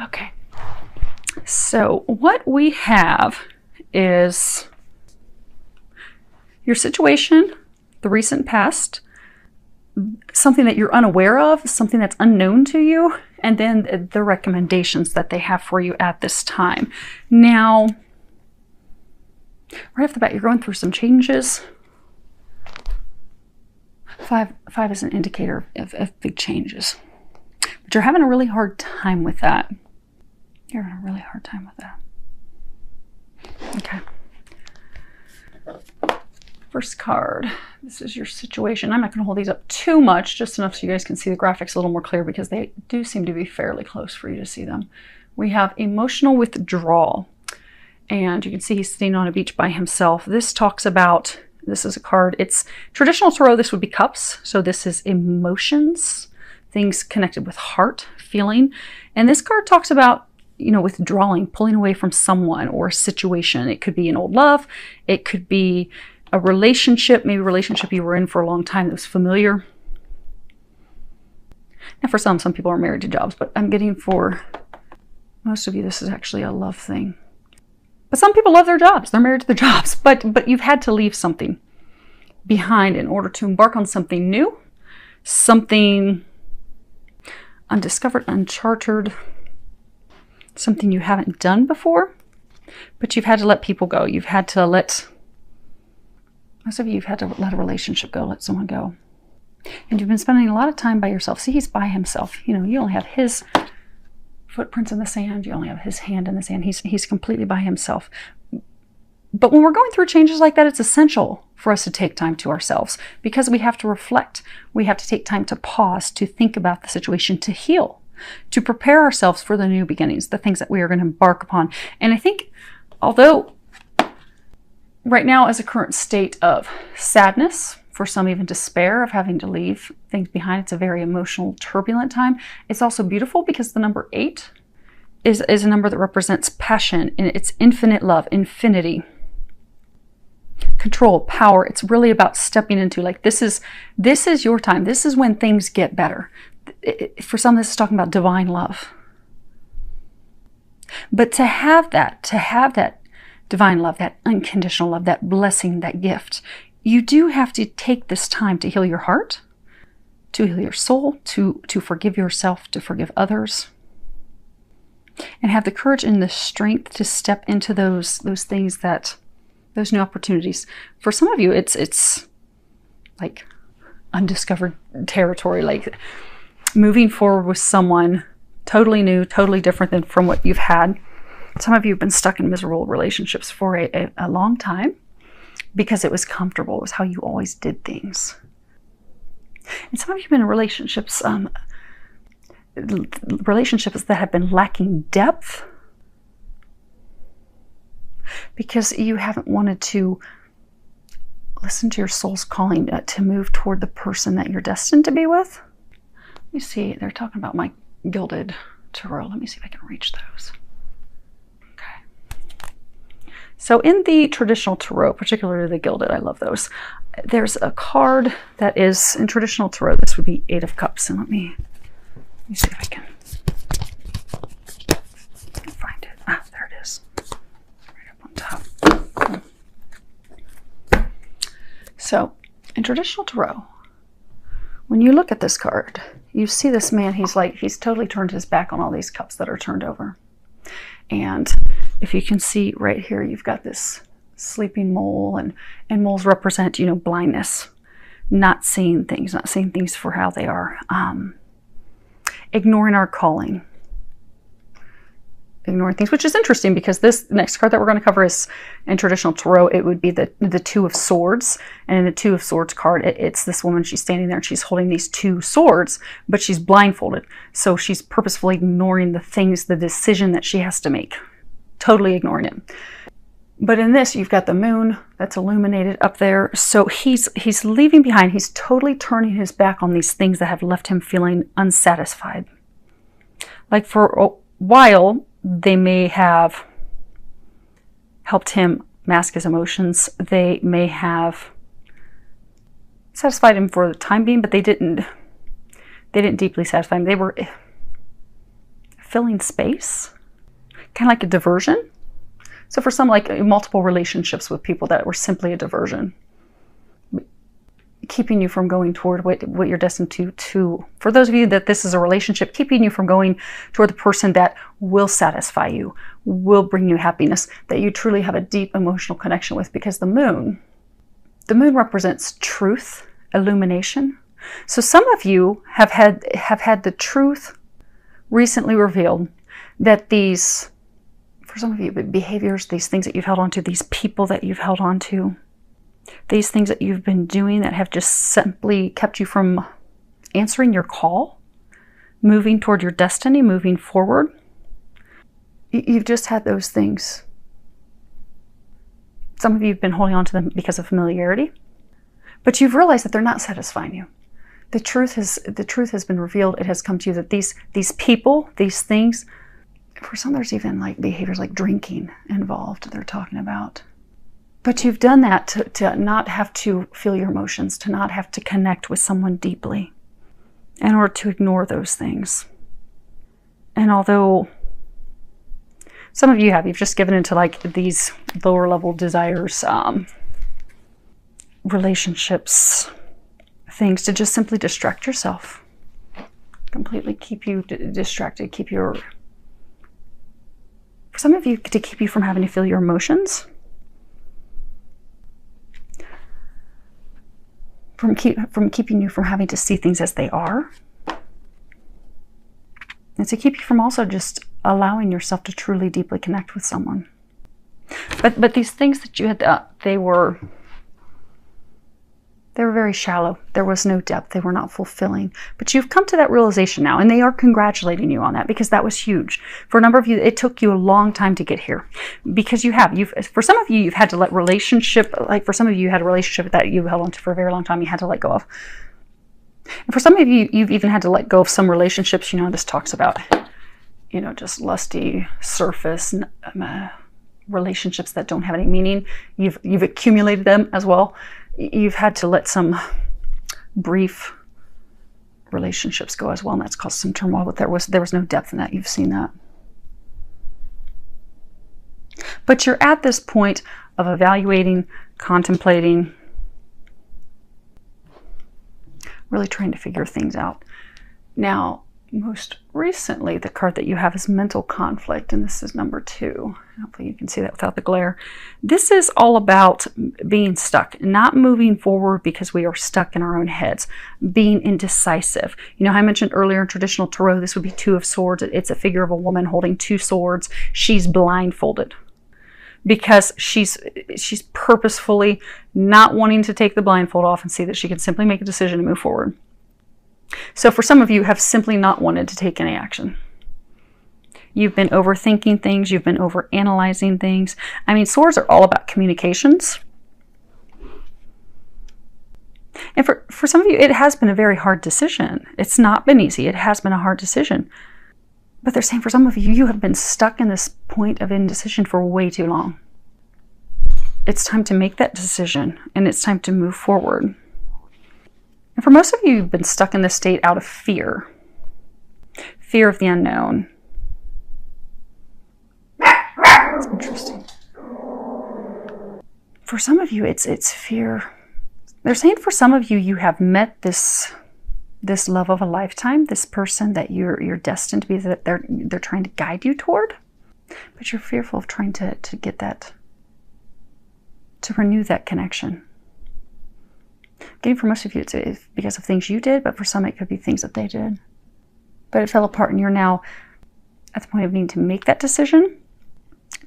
Okay. So what we have is your situation, the recent past, something that you're unaware of, something that's unknown to you, and then the recommendations that they have for you at this time. Now, right off the bat, you're going through some changes. Five is an indicator of big changes. But you're having a really hard time with that. You're having a really hard time with that. Okay. First card. This is your situation. I'm not going to hold these up too much, just enough so you guys can see the graphics a little more clear, because they do seem to be fairly close for you to see them. We have emotional withdrawal. And you can see he's sitting on a beach by himself. This talks about, this is a card, it's traditional tarot, this would be cups. So this is emotions, things connected with heart, feeling. And this card talks about, you know, withdrawing, pulling away from someone or a situation. It could be an old love. It could be a relationship, maybe a relationship you were in for a long time that was familiar. Now for some people are married to jobs, but I'm getting for most of you, this is actually a love thing. But some people love their jobs. They're married to their jobs, but you've had to leave something behind in order to embark on something new, something undiscovered, uncharted, something you haven't done before, but you've had to let people go. You've had to let, most of you, you've had to let a relationship go, let someone go. And you've been spending a lot of time by yourself. See, he's by himself. You know, you only have his footprints in the sand. You only have his hand in the sand. He's completely by himself. But when we're going through changes like that, it's essential for us to take time to ourselves, because we have to reflect. We have to take time to pause, to think about the situation, to heal, to prepare ourselves for the new beginnings, the things that we are going to embark upon. And I think, although right now is a current state of sadness, for some even despair of having to leave things behind, it's a very emotional, turbulent time. It's also beautiful because the number 8 is a number that represents passion, and it's infinite love, infinity, control, power. It's really about stepping into, like, this is your time. This is when things get better. For some, this is talking about divine love. But to have that divine love, that unconditional love, that blessing, that gift, you do have to take this time to heal your heart, to heal your soul, to forgive yourself, to forgive others, and have the courage and the strength to step into those things, those new opportunities. For some of you, it's like undiscovered territory, like moving forward with someone totally new, totally different than from what you've had. Some of you have been stuck in miserable relationships for a long time because it was comfortable. It was how you always did things. And some of you have been in relationships, relationships that have been lacking depth because you haven't wanted to listen to your soul's calling to move toward the person that you're destined to be with. Let me see, they're talking about my gilded tarot. Let me see if I can reach those. Okay. So in the traditional tarot, particularly the gilded, I love those. There's a card that is, in traditional tarot, this would be 8 of Cups. And let me see if I can find it. Ah, there it is. Right up on top. So, in traditional tarot, when you look at this card, you see this man, he's totally turned his back on all these cups that are turned over. And if you can see right here, you've got this sleeping mole, and moles represent, blindness, not seeing things for how they are, ignoring our calling, ignoring things, which is interesting because this next card that we're going to cover is, in traditional tarot, it would be the 2 of Swords. And in the 2 of Swords card, it's this woman, she's standing there and she's holding these 2 swords, but she's blindfolded. So she's purposefully ignoring the decision that she has to make, totally ignoring it. But in this, you've got the moon that's illuminated up there. So he's leaving behind, he's totally turning his back on these things that have left him feeling unsatisfied. Like for a while, they may have helped him mask his emotions. They may have satisfied him for the time being, but they didn't deeply satisfy him. They were filling space, kind of like a diversion. So for some, like multiple relationships with people that were simply a diversion, keeping you from going toward what you're destined to. For those of you that this is a relationship, keeping you from going toward the person that will satisfy you, will bring you happiness, that you truly have a deep emotional connection with, because the moon represents truth, illumination. So some of you have had the truth recently revealed that these, for some of you, behaviors, these things that you've held on to, these people that you've held on to, these things that you've been doing that have just simply kept you from answering your call, moving toward your destiny, moving forward. You've just had those things. Some of you have been holding on to them because of familiarity, but you've realized that they're not satisfying you. The truth has been revealed. It has come to you that these people, these things, for some there's even like behaviors like drinking involved they're talking about. But you've done that to not have to feel your emotions, to not have to connect with someone deeply in order to ignore those things. And although some of you've just given into like these lower level desires, relationships, things to just simply distract yourself, completely keep you distracted, for some of you, to keep you from having to feel your emotions, from keeping you from having to see things as they are, and to keep you from also just allowing yourself to truly deeply connect with someone. But these things that you had, they were very shallow. There was no depth. They were not fulfilling. But you've come to that realization now, and they are congratulating you on that, because that was huge. For a number of you, it took you a long time to get here, because for some of you, you've had to let relationship, like for some of you, you had a relationship that you held on to for a very long time, you had to let go of. And for some of you, you've even had to let go of some relationships. This talks about, just lusty surface relationships that don't have any meaning. You've accumulated them as well. You've had to let some brief relationships go as well, and that's caused some turmoil, but there was no depth in that. You've seen that. But you're at this point of evaluating, contemplating, really trying to figure things out. Now, most recently, the card that you have is mental conflict, and this is number 2. Hopefully you can see that without the glare. This is all about being stuck, not moving forward because we are stuck in our own heads, being indecisive. I mentioned earlier in traditional tarot, this would be 2 of Swords. It's a figure of a woman holding 2 swords. She's blindfolded because she's purposefully not wanting to take the blindfold off and see that she can simply make a decision and move forward. So for some of you have simply not wanted to take any action. You've been overthinking things. You've been overanalyzing things. Swords are all about communications. And for some of you, it has been a very hard decision. It's not been easy. It has been a hard decision. But they're saying for some of you, you have been stuck in this point of indecision for way too long. It's time to make that decision, and it's time to move forward. And for most of you, you've been stuck in this state out of fear. Fear of the unknown. That's interesting. For some of you, it's fear. They're saying for some of you, you have met this love of a lifetime, this person that you're destined to be, that they're trying to guide you toward. But you're fearful of trying to get that, to renew that connection. Getting for most of you, it's because of things you did, but for some it could be things that they did. But it fell apart, and you're now at the point of needing to make that decision,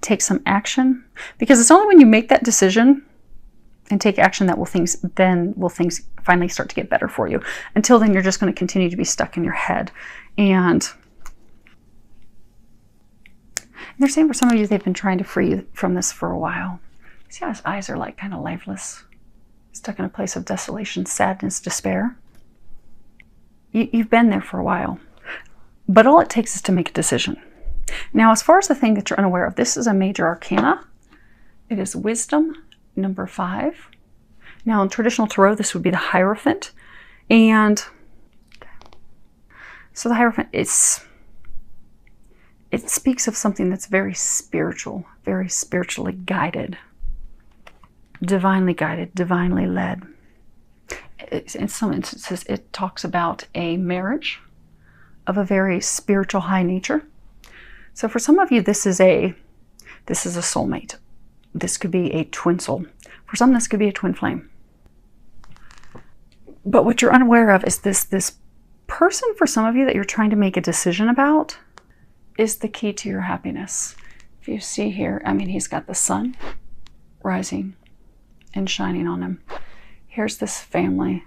take some action, because it's only when you make that decision and take action that will things finally start to get better for you. Until then, you're just going to continue to be stuck in your head. And they're saying for some of you, they've been trying to free you from this for a while. See how his eyes are like kind of lifeless? Stuck in a place of desolation, sadness, despair. You've been there for a while. But all it takes is to make a decision. Now, as far as the thing that you're unaware of, this is a major arcana. It is wisdom, number 5. Now, in traditional tarot, this would be the Hierophant. And so the Hierophant is it speaks of something that's very spiritual, very spiritually guided, divinely led. In some instances, it talks about a marriage of a very spiritual high nature. So for some of you, this is a soulmate. This could be a twin soul. For some, this could be a twin flame. But what you're unaware of is this person, for some of you, that you're trying to make a decision about, is the key to your happiness. If you see here, I mean, he's got the sun rising and shining on him. Here's this family,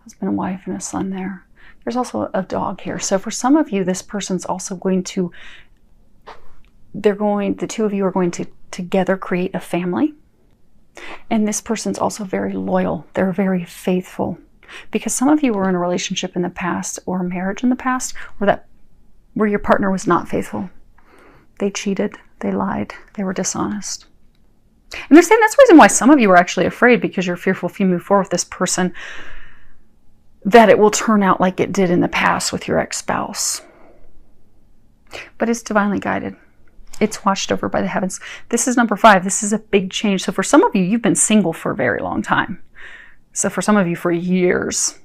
husband and wife and a son there. There's also a dog here. So for some of you, this person's also going to, the two of you are going to together create a family. And this person's also very loyal. They're very faithful. Because some of you were in a relationship in the past or a marriage in the past where your partner was not faithful. They cheated, they lied, they were dishonest. And they're saying that's the reason why some of you are actually afraid, because you're fearful if you move forward with this person that it will turn out like it did in the past with your ex-spouse. But it's divinely guided. It's watched over by the heavens. This is number 5. This is a big change. So for some of you, you've been single for a very long time. So for some of you, for years.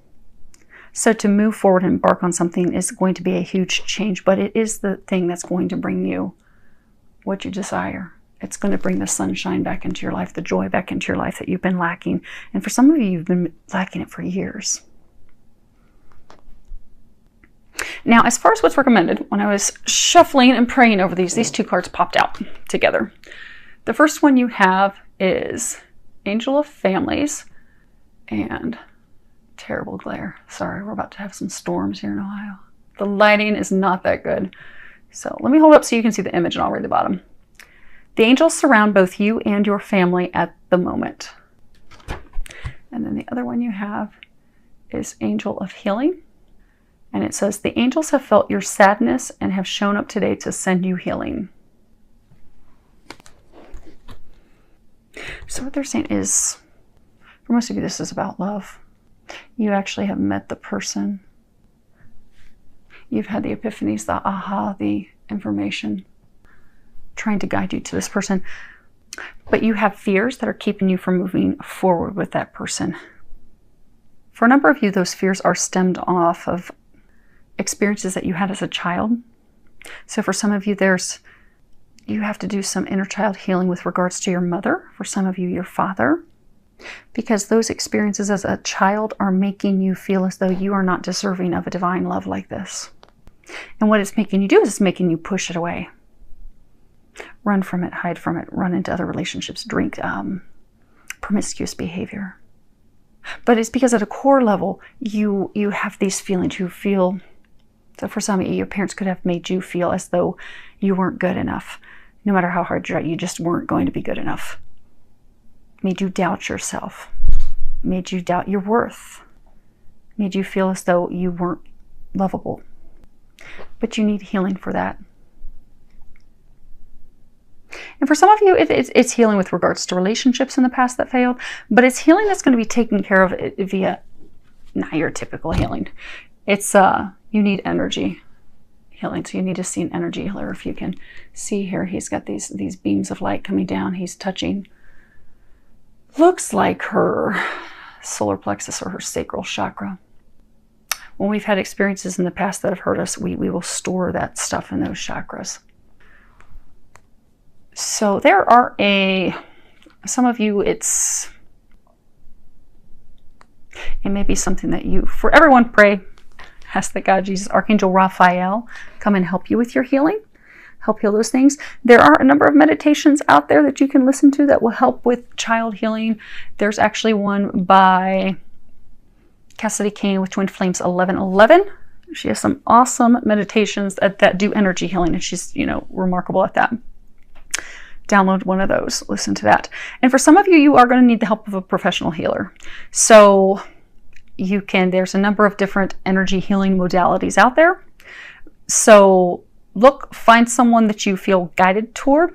So to move forward and embark on something is going to be a huge change, but it is the thing that's going to bring you what you desire. It's going to bring the sunshine back into your life, the joy back into your life that you've been lacking. And for some of you, you've been lacking it for years. Now, as far as what's recommended, when I was shuffling and praying over these 2 cards popped out together. The first one you have is Angel of Families and terrible glare. Sorry, we're about to have some storms here in Ohio. The lighting is not that good. So let me hold up so you can see the image and I'll read the bottom. The angels surround both you and your family at the moment. And then the other one you have is Angel of Healing. And it says, the angels have felt your sadness and have shown up today to send you healing. So what they're saying is, for most of you, this is about love. You actually have met the person. You've had the epiphanies, the aha, the information, trying to guide you to this person. But you have fears that are keeping you from moving forward with that person. For a number of you, those fears are stemmed off of experiences that you had as a child. So for some of you, you have to do some inner child healing with regards to your mother. For some of you, your father. Because those experiences as a child are making you feel as though you are not deserving of a divine love like this. And what it's making you do is it's making you push it away. Run from it, hide from it, run into other relationships, drink, promiscuous behavior. But it's because at a core level, you have these feelings. You feel, so for some of you, your parents could have made you feel as though you weren't good enough. No matter how hard you tried, you just weren't going to be good enough. Made you doubt yourself. Made you doubt your worth. Made you feel as though you weren't lovable. But you need healing for that. And for some of you, it's healing with regards to relationships in the past that failed, but it's healing that's going to be taken care of via not your typical healing. It's you need energy healing, so you need to see an energy healer. If you can see here, he's got these beams of light coming down. He's touching, looks like her solar plexus or her sacral chakra. When we've had experiences in the past that have hurt us, we will store that stuff in those chakras. So there are some of you, it may be something that for everyone pray, ask that God, Jesus, Archangel Raphael, come and help you with your healing, help heal those things. There are a number of meditations out there that you can listen to that will help with child healing. There's actually one by Cassidy Kane with Twin Flames 1111. She has some awesome meditations that do energy healing, and she's, remarkable at that. Download one of those, listen to that. And for some of you, you are going to need the help of a professional healer. So there's a number of different energy healing modalities out there. So find someone that you feel guided toward.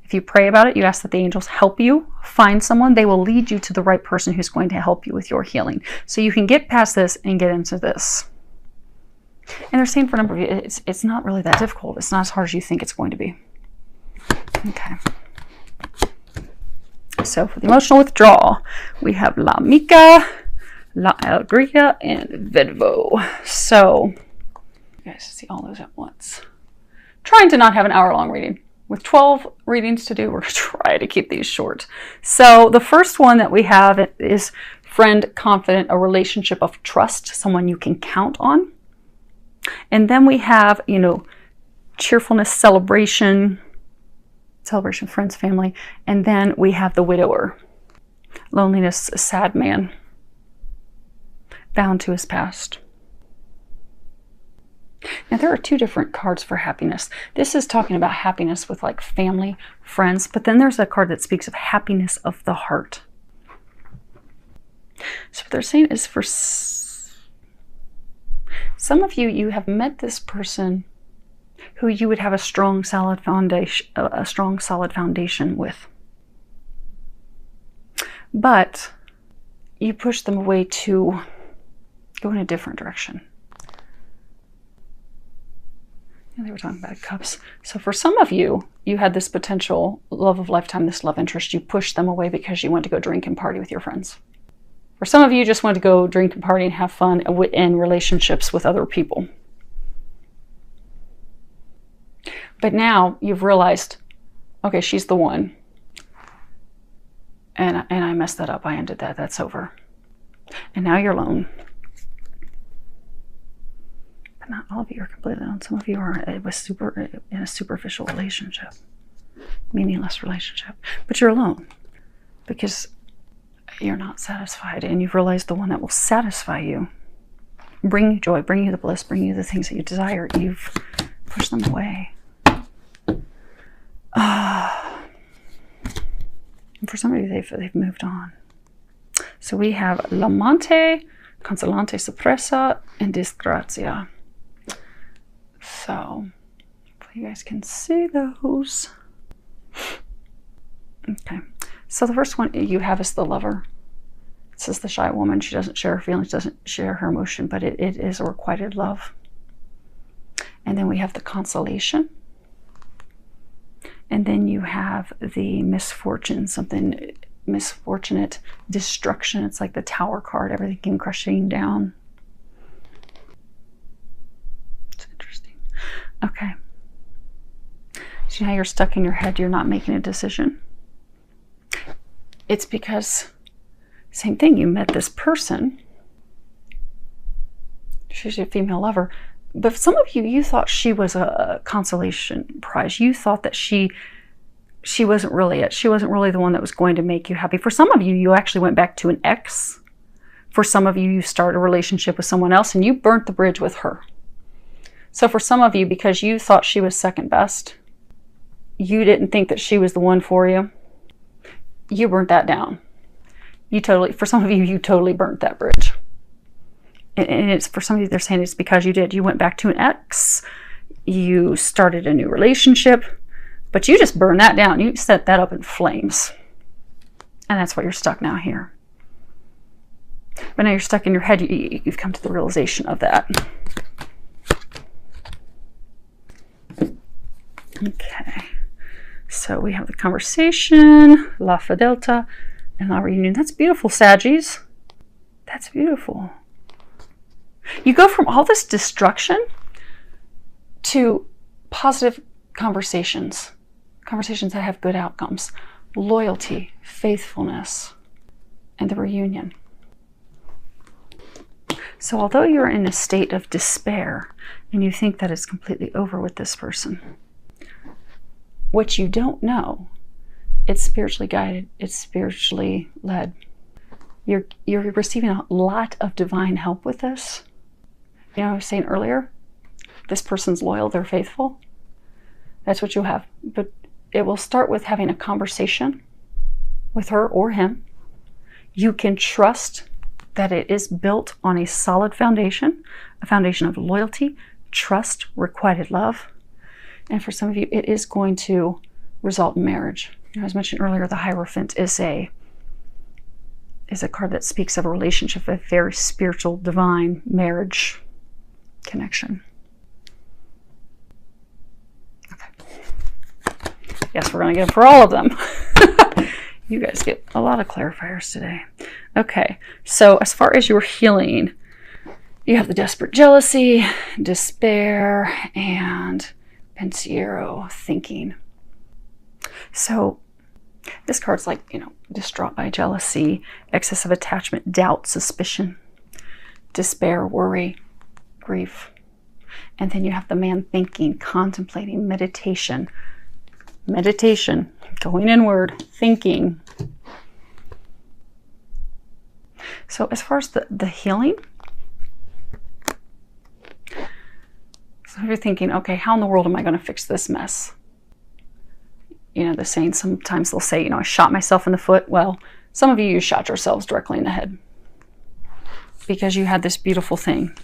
If you pray about it, you ask that the angels help you find someone. They will lead you to the right person who's going to help you with your healing. So you can get past this and get into this. And they're saying for a number of you, it's not really that difficult. It's not as hard as you think it's going to be. Okay. So for the emotional withdrawal, we have La Mica, La Alegría, and Verbo. So you guys see all those at once. Trying to not have an hour-long reading. With 12 readings to do, we're going to try to keep these short. So the first one that we have is friend, confident, a relationship of trust, someone you can count on. And then we have, you know, cheerfulness, celebration, friends, family. And then we have the widower, loneliness, a sad man, bound to his past. Now, there are two different cards for happiness. This is talking about happiness with like family, friends, but then there's a card that speaks of happiness of the heart. So what they're saying is for some of you, you have met this person who you would have a strong, solid foundation with. But you push them away to go in a different direction. They were talking about cups. So for some of you, you had this potential love of lifetime, this love interest. You pushed them away because you went to go drink and party with your friends. For some of you, just want to go drink and party and have fun in relationships with other people. But now you've realized, okay, she's the one. And I messed that up. I ended that. That's over. And now you're alone. Not all of you are completely alone. Some of you are in a superficial relationship, meaningless relationship, but you're alone because you're not satisfied, and you've realized the one that will satisfy you, bring you joy, bring you the bliss, bring you the things that you desire. You've pushed them away. And for some of you, they've moved on. So we have l'amante, consolante sorpresa, and disgrazia. So, hopefully you guys can see those. Okay, so the first one you have is the lover. It says the shy woman. She doesn't share her feelings, doesn't share her emotion, but it is a requited love. And then we have the consolation. And then you have the misfortune, something misfortunate, destruction. It's like the Tower card, everything came crushing down. Okay. So now you're stuck in your head. You're not making a decision. It's because, same thing, you met this person. She's your female lover. But for some of you, you thought she was a consolation prize. You thought that she wasn't really it. She wasn't really the one that was going to make you happy. For some of you, you actually went back to an ex. For some of you, you started a relationship with someone else and you burnt the bridge with her. So for some of you, because you thought she was second best, you didn't think that she was the one for you, you burnt that down. For some of you, you totally burnt that bridge. And it's for some of you, they're saying it's because you did. You went back to an ex, you started a new relationship, but you just burned that down. You set that up in flames. And that's why you're stuck now here. But now you're stuck in your head. You've come to the realization of that. Okay, so we have the conversation, La Fidelta, and La Reunion. That's beautiful, Saggies. That's beautiful. You go from all this destruction to positive conversations, conversations that have good outcomes, loyalty, faithfulness, and the reunion. So although you're in a state of despair and you think that it's completely over with this person, what you don't know, it's spiritually guided, it's spiritually led. You're receiving a lot of divine help with this. You know, I was saying earlier, this person's loyal, they're faithful. That's what you'll have. But it will start with having a conversation with her or him. You can trust that it is built on a solid foundation, a foundation of loyalty, trust, requited love. And for some of you, it is going to result in marriage. You know, as mentioned earlier, the Hierophant is a card that speaks of a relationship, a very spiritual, divine marriage. connection. Okay. Yes, we're going to get for all of them. You guys get a lot of clarifiers today. Okay, so as far as your healing, you have the desperate jealousy, despair, and pensiero, thinking. So this card's like, you know, distraught by jealousy, excessive attachment, doubt, suspicion, despair, worry, grief. And then you have the man thinking, contemplating, meditation, going inward, thinking. So as far as the healing, so you're thinking, okay, how in the world am I going to fix this mess? You know, the saying, sometimes they'll say, you know, I shot myself in the foot. Well, some of you shot yourselves directly in the head because you had this beautiful thing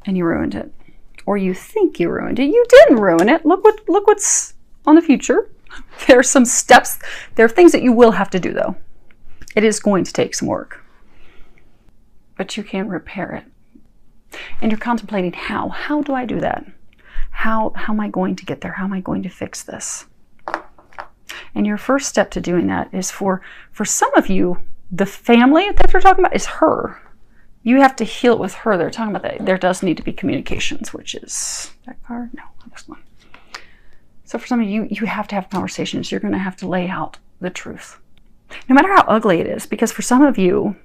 and you ruined it. Or you think you ruined it. You didn't ruin it. Look what's on the future. There are some steps. There are things that you will have to do, though. It is going to take some work. But you can repair it. And you're contemplating how. How do I do that? How am I going to get there? How am I going to fix this? And your first step to doing that is for some of you, the family that they're talking about is her. You have to heal it with her. They're talking about that. There does need to be communications, which is that card? No, this one. So for some of you, you have to have conversations. You're going to have to lay out the truth. No matter how ugly it is, because for some of you,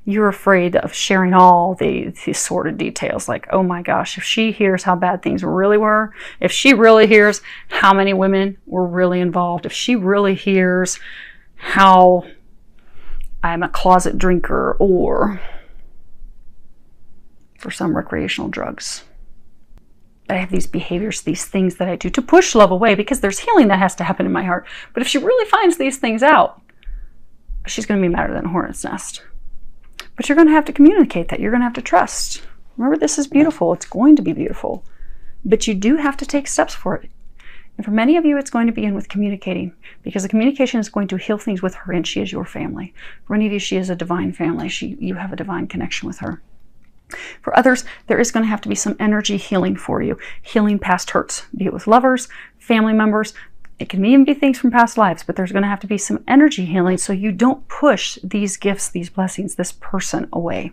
you're afraid of sharing all the sordid details. Like, oh my gosh, if she hears how bad things really were, if she really hears how many women were really involved, if she really hears how I'm a closet drinker, or for some, recreational drugs. I have these behaviors, these things that I do to push love away, because there's healing that has to happen in my heart. But if she really finds these things out, she's going to be madder than a hornet's nest. But you're going to have to communicate that. You're going to have to trust. Remember, this is beautiful. It's going to be beautiful. But you do have to take steps for it. And for many of you, it's going to begin with communicating, because the communication is going to heal things with her, and she is your family. For many of you, she is a divine family. You have a divine connection with her. For others, there is going to have to be some energy healing for you. Healing past hurts, be it with lovers, family members. It can even be things from past lives, but there's going to have to be some energy healing so you don't push these gifts, these blessings, this person away.